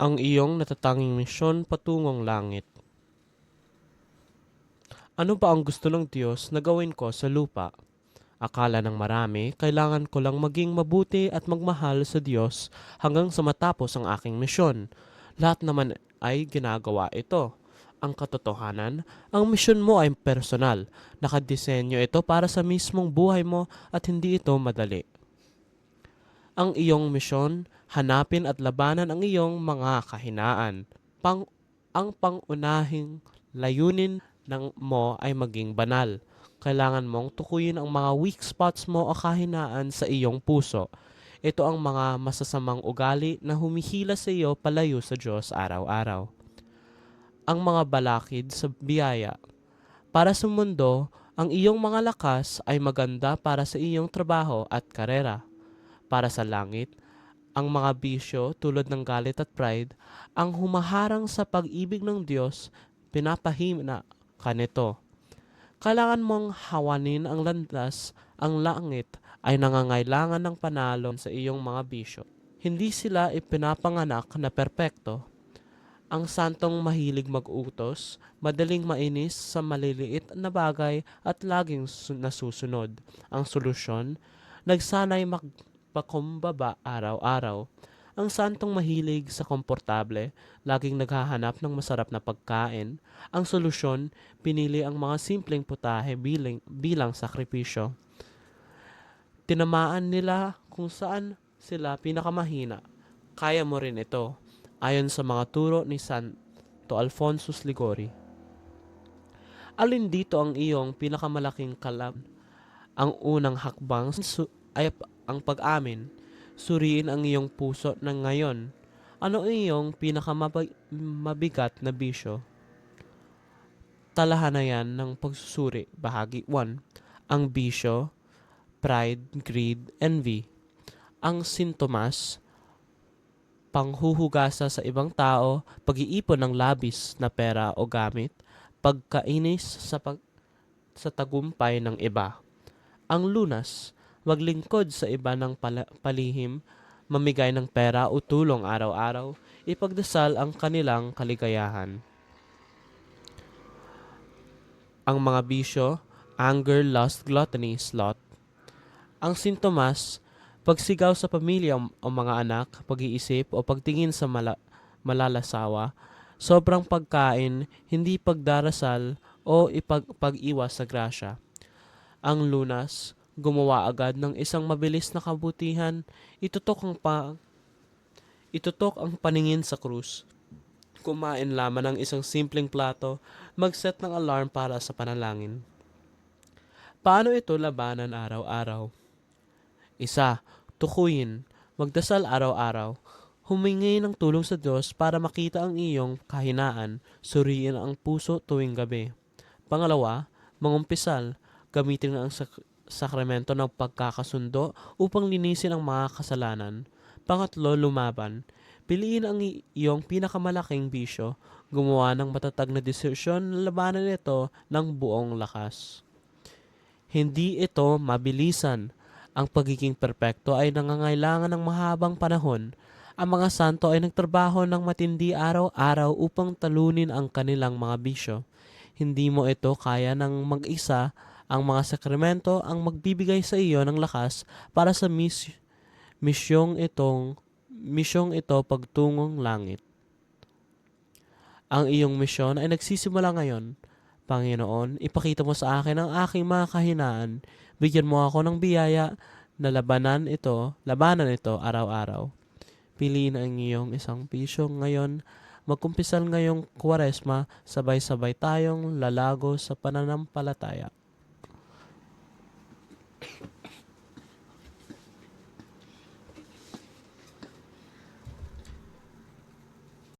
ang iyong natatanging misyon patungong langit. Ano ba ang gusto ng Diyos na gawin ko sa lupa? Akala ng marami, kailangan ko lang maging mabuti at magmahal sa Diyos hanggang sa matapos ang aking misyon. Lahat naman ay ginagawa ito. Ang katotohanan, ang misyon mo ay personal. Nakadisenyo ito para sa mismong buhay mo at hindi ito madali. Ang iyong misyon, hanapin at labanan ang iyong mga kahinaan. Ang pangunahing layunin ng mo ay maging banal. Kailangan mong tukuyin ang mga weak spots mo o kahinaan sa iyong puso. Ito ang mga masasamang ugali na humihila sa iyo palayo sa Diyos araw-araw. Ang mga balakid sa biyaya. Para sa mundo, ang iyong mga lakas ay maganda para sa iyong trabaho at karera. Para sa langit, ang mga bisyo tulad ng galit at pride, ang humaharang sa pag-ibig ng Diyos, pinapahina ka nito. Kailangan mong hawanin ang landas, ang langit ay nangangailangan ng panalo sa iyong mga bisyo. Hindi sila ipinapanganak na perpekto. Ang santong mahilig mag-utos, madaling mainis sa maliliit na bagay at laging nasusunod. Ang solusyon, nagsanay magpakumbaba araw-araw. Ang santong mahilig sa komportable, laging naghahanap ng masarap na pagkain. Ang solusyon, pinili ang mga simpleng putahe bilang sakripisyo. Tinamaan nila kung saan sila pinakamahina. Kaya mo rin ito, ayon sa mga turo ni Santo Alfonso Liguori. Alin dito ang iyong pinakamalaking kalam? Ang unang hakbang ay ang pag-amin. Suriin ang iyong puso ng ngayon. Ano ang iyong pinakamabigat na bisyo? Talahanayan ng pagsusuri, bahagi 1. Ang bisyo, pride, greed, envy. Ang sintomas, panghuhugasa sa ibang tao, pag-iipon ng labis na pera o gamit, pagkainis sa tagumpay ng iba. Ang lunas, maglingkod sa iba ng palihim, mamigay ng pera o tulong araw-araw, ipagdasal ang kanilang kaligayahan. Ang mga bisyo, anger, lust, gluttony, sloth. Ang sintomas, pagsigaw sa pamilya o mga anak, pag-iisip o pagtingin sa malalasawa, sobrang pagkain, hindi pagdarasal o pag-iwas sa grasya. Ang lunas, gumawa agad ng isang mabilis na kabutihan, itutok ang paningin sa krus. Kumain lamang ng isang simpleng plato, mag-set ng alarm para sa panalangin. Paano ito labanan araw-araw? 1. Tukuyin, magdasal araw-araw, humingi ng tulong sa Diyos para makita ang iyong kahinaan, suriin ang puso tuwing gabi. 2. Mangumpisal, gamitin ang sakramento ng pagkakasundo upang linisin ang mga kasalanan. 3. Lumaban, piliin ang iyong pinakamalaking bisyo, gumawa ng matatag na desisyon na labanan ito ng buong lakas. Hindi ito mabilisan. Ang pagiging perpekto ay nangangailangan ng mahabang panahon. Ang mga santo ay nagtrabaho ng matindi araw-araw upang talunin ang kanilang mga bisyo. Hindi mo ito kaya ng mag-isa. Ang mga sakramento ang magbibigay sa iyo ng lakas para sa misyong ito pagtungong langit. Ang iyong misyon ay nagsisimula ngayon. Panginoon, ipakita mo sa akin ang aking mga kahinaan. Bigyan mo ako ng biyaya na labanan ito araw-araw. Piliin ang iyong isang bisyo ngayon. Magkumpisal ngayong Kwaresma, sabay-sabay tayong lalago sa pananampalataya.